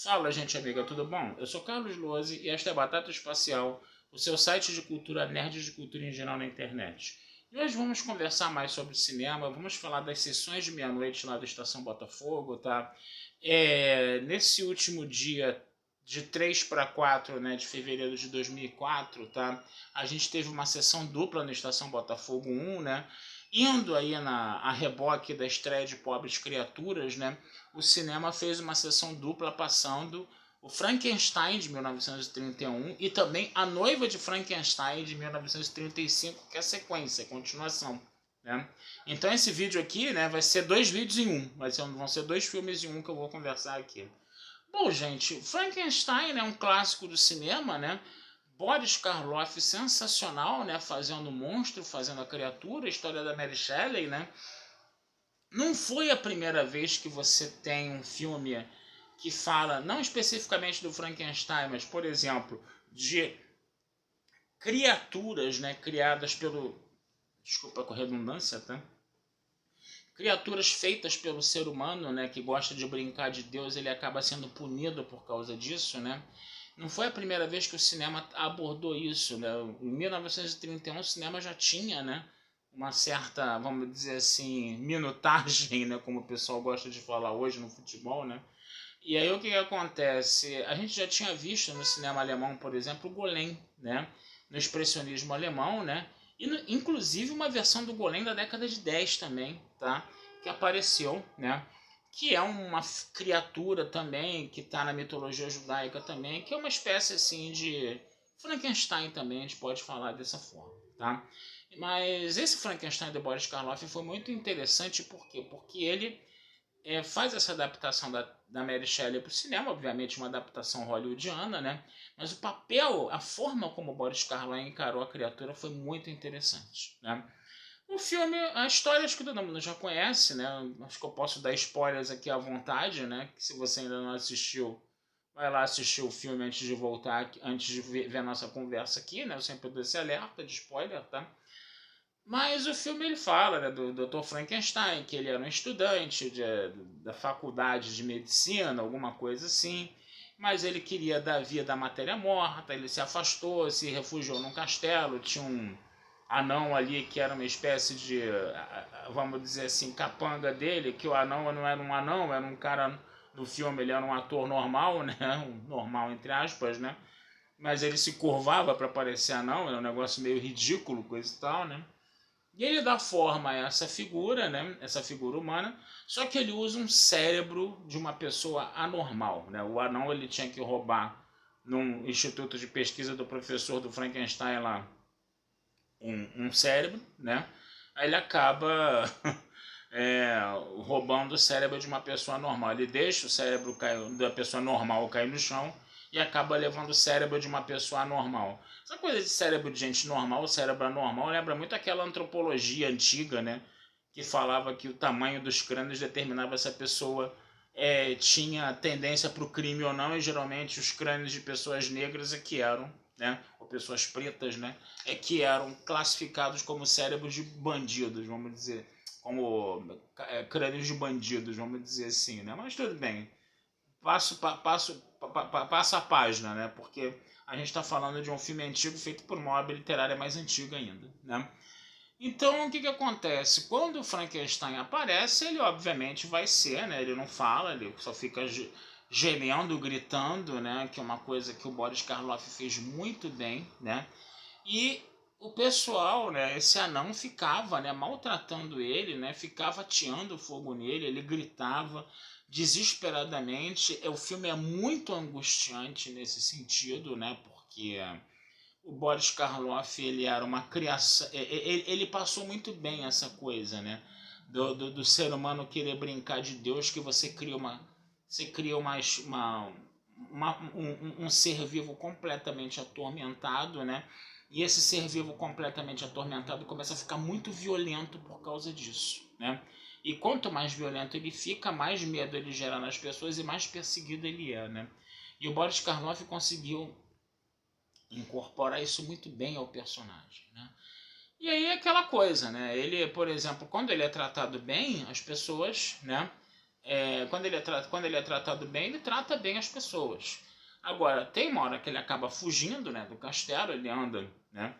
Fala, gente amiga, tudo bom? Eu sou Carlos Lose e esta é Batata Espacial, o seu site de cultura nerd e de cultura em geral na internet. E hoje vamos conversar mais sobre cinema, vamos falar das sessões de meia-noite lá da Estação Botafogo, tá? Nesse último dia de 3 para 4, né, de fevereiro de 2004, tá? A gente teve uma sessão dupla na Estação Botafogo 1, né? Indo aí a reboque da estreia de Pobres Criaturas, né? O cinema fez uma sessão dupla passando o Frankenstein de 1931 e também A Noiva de Frankenstein de 1935, que é a sequência, a continuação. Né? Então esse vídeo aqui, né, vai ser dois vídeos em um, vão ser dois filmes em um que eu vou conversar aqui. Bom, gente, Frankenstein é um clássico do cinema, né? Boris Karloff sensacional, né? Fazendo o monstro, fazendo a criatura, a história da Mary Shelley, né? Não foi a primeira vez que você tem um filme que fala, não especificamente do Frankenstein, mas, por exemplo, de criaturas, né, criadas pelo... Desculpa a redundância, tá? Criaturas feitas pelo ser humano, né, que gosta de brincar de Deus, ele acaba sendo punido por causa disso, né? Não foi a primeira vez que o cinema abordou isso, né? Em 1931 o cinema já tinha, né, uma certa, vamos dizer assim, minutagem, né, como o pessoal gosta de falar hoje no futebol, né? E aí o que acontece? A gente já tinha visto no cinema alemão, por exemplo, o Golem, né? No expressionismo alemão, né? E inclusive uma versão do Golem da década de 10 também, tá? Que apareceu, né? Que é uma criatura também, que está na mitologia judaica também, que é uma espécie assim de Frankenstein também, a gente pode falar dessa forma, tá? Mas esse Frankenstein do Boris Karloff foi muito interessante, por quê? Porque ele faz essa adaptação da Mary Shelley para o cinema, obviamente uma adaptação hollywoodiana, né? Mas o papel, a forma como o Boris Karloff encarou a criatura foi muito interessante, né? O filme, a história acho que todo mundo já conhece, né? Acho que eu posso dar spoilers aqui à vontade, né? Que se você ainda não assistiu, vai lá assistir o filme antes de voltar, antes de ver a nossa conversa aqui, né? Eu sempre dou esse alerta de spoiler, tá? Mas o filme ele fala, né, do Dr. Frankenstein, que ele era um estudante da faculdade de medicina, alguma coisa assim, mas ele queria dar via da matéria morta, ele se afastou, se refugiou num castelo, tinha um anão ali que era uma espécie de, vamos dizer assim, capanga dele, que o anão não era um anão, era um cara no filme, ele era um ator normal, né, um normal entre aspas, né, mas ele se curvava para parecer anão, era um negócio meio ridículo, coisa e tal, né. E ele dá forma a essa figura, né? Essa figura humana, só que ele usa um cérebro de uma pessoa anormal, né? O anão ele tinha que roubar num instituto de pesquisa do professor do Frankenstein lá um cérebro, né? Aí ele acaba roubando o cérebro de uma pessoa normal. Ele deixa o cérebro da pessoa normal cair no chão e acaba levando o cérebro de uma pessoa anormal. Essa coisa de cérebro de gente normal, cérebro anormal, lembra muito aquela antropologia antiga, né? Que falava que o tamanho dos crânios determinava se a pessoa tinha tendência para o crime ou não, e geralmente os crânios de pessoas negras é que eram, né? Ou pessoas pretas, né? É que eram classificados como cérebros de bandidos, vamos dizer. Como crânios de bandidos, vamos dizer assim, né? Mas tudo bem. Passa a página, né? Porque a gente está falando de um filme antigo feito por uma obra literária mais antiga ainda, né? Então, o que acontece? Quando o Frankenstein aparece, ele obviamente vai ser, né? Ele não fala, ele só fica gemendo, gritando, né? Que é uma coisa que o Boris Karloff fez muito bem, né? E o pessoal, né? Esse anão ficava, né? Maltratando ele, né? Ficava ateando fogo nele, ele gritava desesperadamente. O filme é muito angustiante nesse sentido, né? Porque o Boris Karloff, ele era uma criação, ele passou muito bem essa coisa, né? Do ser humano querer brincar de Deus, que você cria um ser vivo completamente atormentado, né? E esse ser vivo completamente atormentado começa a ficar muito violento por causa disso, né? E quanto mais violento ele fica, mais medo ele gera nas pessoas e mais perseguido ele é, né? E o Boris Karloff conseguiu incorporar isso muito bem ao personagem, né? E aí é aquela coisa, né? Ele, por exemplo, quando ele é tratado bem, as pessoas, né, quando ele é tratado bem, ele trata bem as pessoas. Agora, tem uma hora que ele acaba fugindo, né, do castelo, ele anda, né,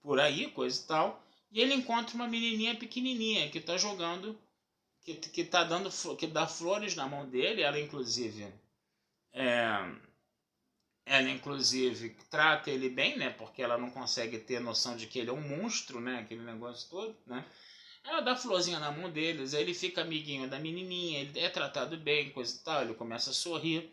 por aí, coisa e tal, e ele encontra uma menininha pequenininha que está jogando, que dá flores na mão dele, é, ela inclusive trata ele bem, né, porque ela não consegue ter noção de que ele é um monstro, né, aquele negócio todo, né. Ela dá florzinha na mão deles, aí ele fica amiguinho da menininha, ele é tratado bem, coisa e tal, ele começa a sorrir.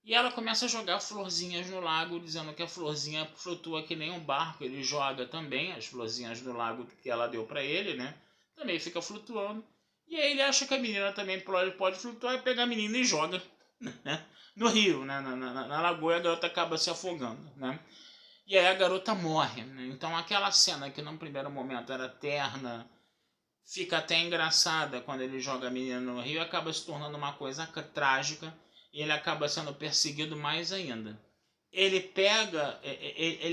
E ela começa a jogar florzinhas no lago, dizendo que a florzinha flutua que nem um barco. Ele joga também as florzinhas no lago que ela deu para ele, né? Também fica flutuando. E aí ele acha que a menina também pode flutuar e pega a menina e joga, né, no rio, né? Na lagoa, e a garota acaba se afogando, né? E aí a garota morre, né? Então aquela cena que num primeiro momento era terna, fica até engraçada quando ele joga a menina no rio, acaba se tornando uma coisa trágica e ele acaba sendo perseguido mais ainda. Ele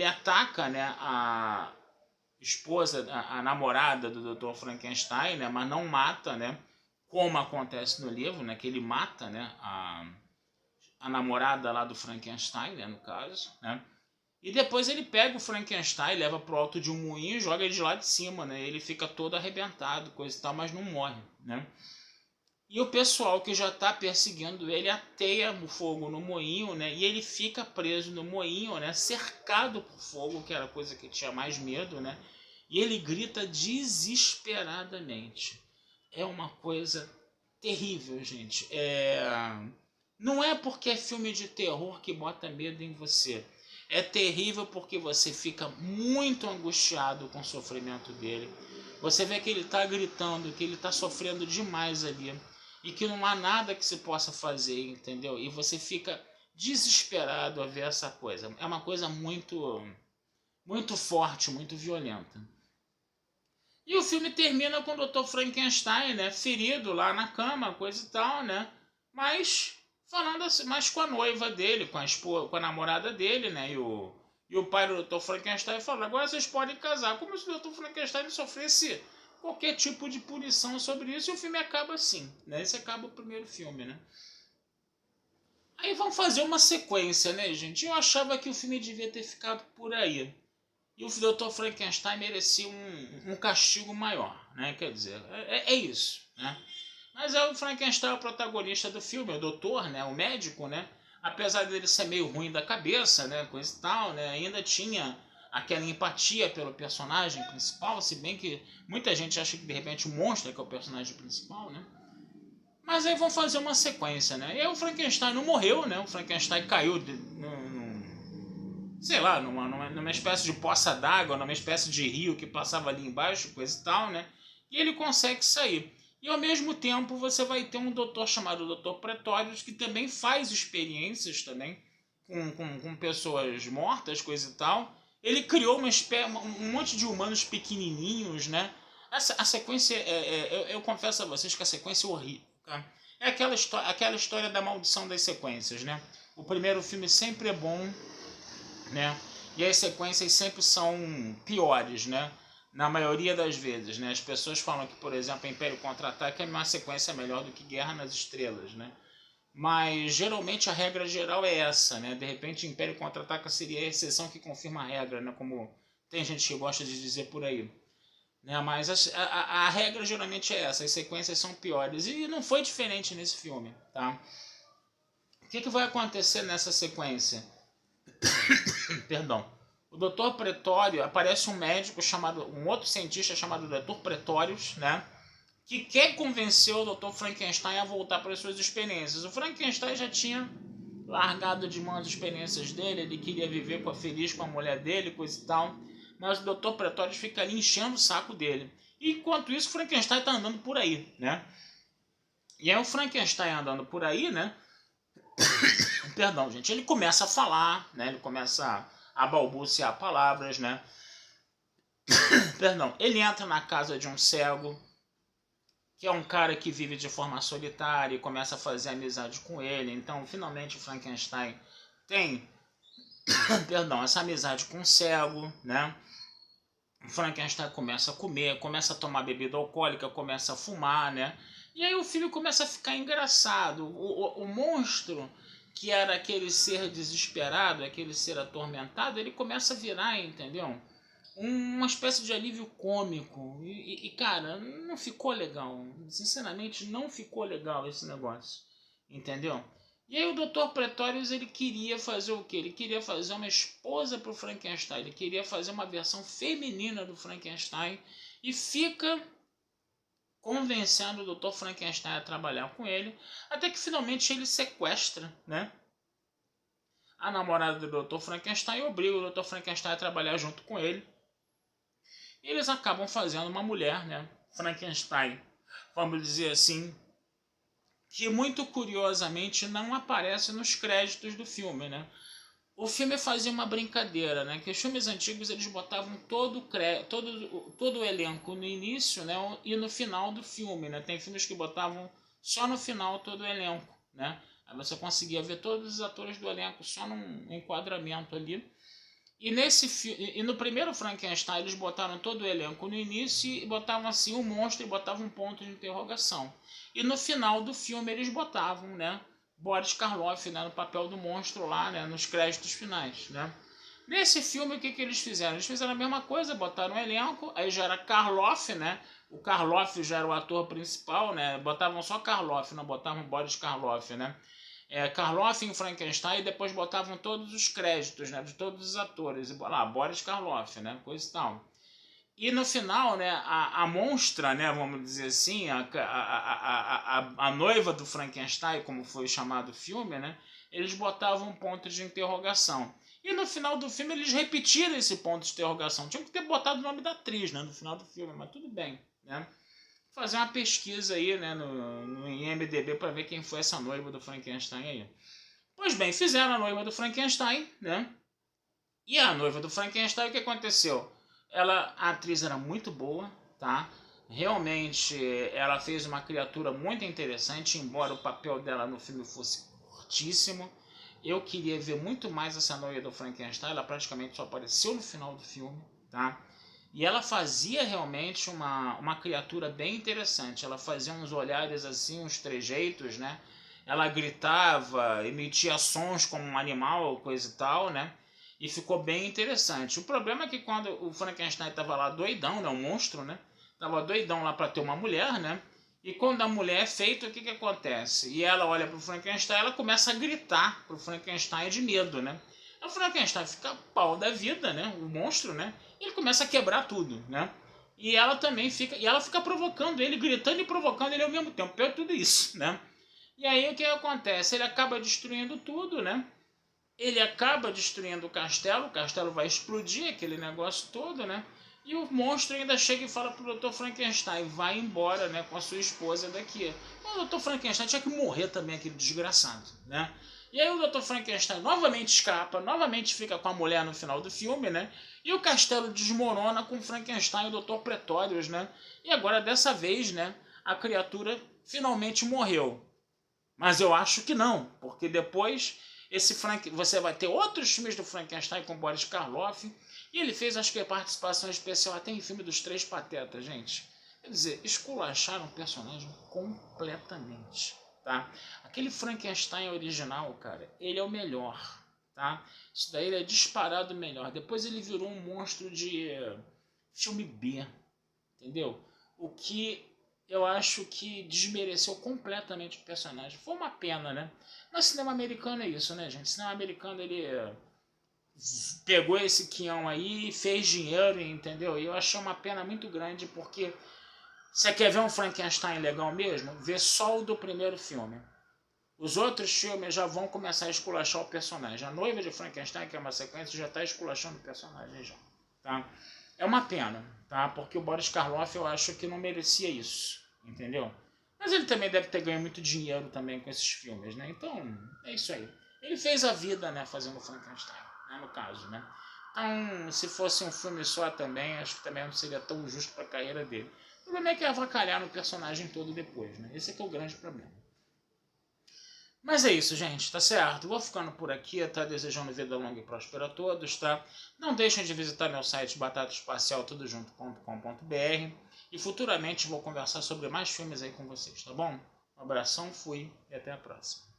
ataca, né, a esposa, a namorada do Dr. Frankenstein, né, mas não mata, né, como acontece no livro, né, que ele mata, né, a namorada lá do Frankenstein, né, no caso, né. E depois ele pega o Frankenstein, leva pro alto de um moinho e joga ele de lá de cima, né? Ele fica todo arrebentado, coisa e tal, mas não morre, né? E o pessoal que já está perseguindo ele ateia o fogo no moinho, né? E ele fica preso no moinho, né? Cercado por fogo, que era a coisa que tinha mais medo, né? E ele grita desesperadamente. É uma coisa terrível, gente. Não é porque é filme de terror que bota medo em você. É terrível porque você fica muito angustiado com o sofrimento dele. Você vê que ele está gritando, que ele está sofrendo demais ali. E que não há nada que se possa fazer, entendeu? E você fica desesperado a ver essa coisa. É uma coisa muito, muito forte, muito violenta. E o filme termina com o Dr. Frankenstein, né, ferido lá na cama, coisa e tal, né? Mas falando assim, mas com a noiva dele, com a esposa, com a namorada dele, né? E o pai do Dr. Frankenstein falou: agora vocês podem casar. Como se o Dr. Frankenstein sofresse qualquer tipo de punição sobre isso, e o filme acaba assim, né? Esse acaba o primeiro filme, né? Aí vão fazer uma sequência, né, gente? Eu achava que o filme devia ter ficado por aí. E o Dr. Frankenstein merecia um castigo maior, né? Quer dizer, é isso, né? Mas é o Frankenstein o protagonista do filme, o doutor, né? O médico, né? Apesar dele ser meio ruim da cabeça, né? Coisa e tal, né? Ainda tinha aquela empatia pelo personagem principal, se bem que muita gente acha que de repente o monstro é que é o personagem principal, né? Mas aí vão fazer uma sequência, né? E aí o Frankenstein não morreu, né? O Frankenstein caiu sei lá, numa espécie de poça d'água, numa espécie de rio que passava ali embaixo, coisa e tal, né? E ele consegue sair. E ao mesmo tempo você vai ter um doutor chamado Dr. Pretórios, que também faz experiências também com pessoas mortas, coisa e tal. Ele criou um monte de humanos pequenininhos, né? A sequência, eu confesso a vocês que a sequência é horrível. Tá? É aquela história da maldição das sequências, né? O primeiro filme sempre é bom, né? E as sequências sempre são piores, né? Na maioria das vezes, né? As pessoas falam que, por exemplo, Império Contra-Ataque é uma sequência melhor do que Guerra nas Estrelas, né? Mas geralmente a regra geral é essa, né? De repente Império Contra-Ataca seria a exceção que confirma a regra, né? Como tem gente que gosta de dizer por aí. Né? Mas a regra geralmente é essa, as sequências são piores. E não foi diferente nesse filme, tá? O que vai acontecer nessa sequência? Perdão. O Dr. Pretório, aparece um médico chamado, um outro cientista chamado Dr. Pretórios, né? Que quer convencer o Dr. Frankenstein a voltar para as suas experiências. O Frankenstein já tinha largado de mão as experiências dele, ele queria viver feliz com a mulher dele, coisa e tal. Mas o Dr. Pretórios fica ali enchendo o saco dele. E, enquanto isso, o Frankenstein está andando por aí, né? E aí o Frankenstein andando por aí, né? Perdão, gente. Ele começa a falar, né? Ele começa a balbuciar palavras, né? Perdão. Ele entra na casa de um cego, que é um cara que vive de forma solitária e começa a fazer amizade com ele. Então, finalmente, o Frankenstein tem, perdão, essa amizade com o cego, né? O Frankenstein começa a comer, começa a tomar bebida alcoólica, começa a fumar, né? E aí o filme começa a ficar engraçado. O monstro, que era aquele ser desesperado, aquele ser atormentado, ele começa a virar, entendeu? Uma espécie de alívio cômico. Cara, não ficou legal. Sinceramente, não ficou legal esse negócio. Entendeu? E aí o Dr. Pretorius, ele queria fazer o quê? Ele queria fazer uma esposa pro Frankenstein. Ele queria fazer uma versão feminina do Frankenstein. E fica convencendo o Dr. Frankenstein a trabalhar com ele. Até que finalmente ele sequestra, né, a namorada do Dr. Frankenstein e obriga o Dr. Frankenstein a trabalhar junto com ele. E eles acabam fazendo uma mulher, né, Frankenstein, vamos dizer assim, que muito curiosamente não aparece nos créditos do filme, né? O filme fazia uma brincadeira, né? Que os filmes antigos eles botavam todo o elenco no início, né? E no final do filme, né? Tem filmes que botavam só no final todo o elenco, né? Aí você conseguia ver todos os atores do elenco só num enquadramento ali. E no primeiro Frankenstein eles botaram todo o elenco no início e botavam assim o monstro e botavam um ponto de interrogação. E no final do filme eles botavam, né, Boris Karloff, né, no papel do monstro lá, né, nos créditos finais, né. Nesse filme o que eles fizeram? Eles fizeram a mesma coisa, botaram o elenco, aí já era Karloff, né, o Karloff já era o ator principal, né, botavam só Karloff, não botavam Boris Karloff, né. Karloff em Frankenstein e depois botavam todos os créditos, né, de todos os atores. E lá, Boris Karloff, né, coisa e tal. E no final, né, a monstra, né, vamos dizer assim, a noiva do Frankenstein, como foi chamado o filme, né, eles botavam um ponto de interrogação. E no final do filme eles repetiram esse ponto de interrogação. Tinham que ter botado o nome da atriz, né, no final do filme, mas tudo bem, né. Fazer uma pesquisa aí, né, no IMDb para ver quem foi essa noiva do Frankenstein aí. Pois bem, fizeram a noiva do Frankenstein, né? E a noiva do Frankenstein, o que aconteceu? A atriz era muito boa, tá? Realmente, ela fez uma criatura muito interessante, embora o papel dela no filme fosse curtíssimo. Eu queria ver muito mais essa noiva do Frankenstein, ela praticamente só apareceu no final do filme, tá? E ela fazia realmente uma criatura bem interessante. Ela fazia uns olhares assim, uns trejeitos, né? Ela gritava, emitia sons como um animal, coisa e tal, né? E ficou bem interessante. O problema é que quando o Frankenstein estava lá doidão, né? O monstro, né? Tava doidão lá para ter uma mulher, né? E quando a mulher é feita, o que acontece? E ela olha pro Frankenstein, ela começa a gritar pro Frankenstein de medo, né? O Frankenstein fica pau da vida, né? O monstro, né? E ele começa a quebrar tudo, né? E ela também fica provocando ele, gritando e provocando ele ao mesmo tempo. Pior tudo isso, né? E aí o que acontece? Ele acaba destruindo tudo, né? Ele acaba destruindo o castelo vai explodir aquele negócio todo, né? E o monstro ainda chega e fala pro Dr. Frankenstein, vai embora, né, com a sua esposa daqui. O Dr. Frankenstein tinha que morrer também, aquele desgraçado, né? E aí o Dr. Frankenstein novamente escapa, novamente fica com a mulher no final do filme, né? E o castelo desmorona com Frankenstein e o Dr. Pretorius, né? E agora, dessa vez, né, a criatura finalmente morreu. Mas eu acho que não, porque depois você vai ter outros filmes do Frankenstein com Boris Karloff, e ele fez, acho que a participação especial até em filme dos Três Patetas, gente. Quer dizer, esculacharam o personagem completamente, tá? Aquele Frankenstein original, cara, ele é o melhor, tá? Isso daí ele é disparado melhor. Depois ele virou um monstro de filme B, entendeu? O que eu acho que desmereceu completamente o personagem. Foi uma pena, né? No cinema americano é isso, né, gente? O cinema americano, ele pegou esse quião aí, fez dinheiro, entendeu? E eu achei uma pena muito grande, porque você quer ver um Frankenstein legal mesmo? Vê só o do primeiro filme. Os outros filmes já vão começar a esculachar o personagem. A noiva de Frankenstein, que é uma sequência, já está esculachando o personagem já, tá? É uma pena, tá? Porque o Boris Karloff eu acho que não merecia isso, entendeu? Mas ele também deve ter ganho muito dinheiro também com esses filmes, né? Então, é isso aí. Ele fez a vida, né, fazendo Frankenstein, né, no caso, né? Então, se fosse um filme só também, acho que também não seria tão justo para a carreira dele. O problema é que é avacalhar no personagem todo depois, né? Esse é que é o grande problema. Mas é isso, gente, tá certo? Vou ficando por aqui, tá? Desejando vida longa e próspera a todos, tá? Não deixem de visitar meu site batataespacialtudojunto.com.br E futuramente vou conversar sobre mais filmes aí com vocês, tá bom? Um abração, fui e até a próxima.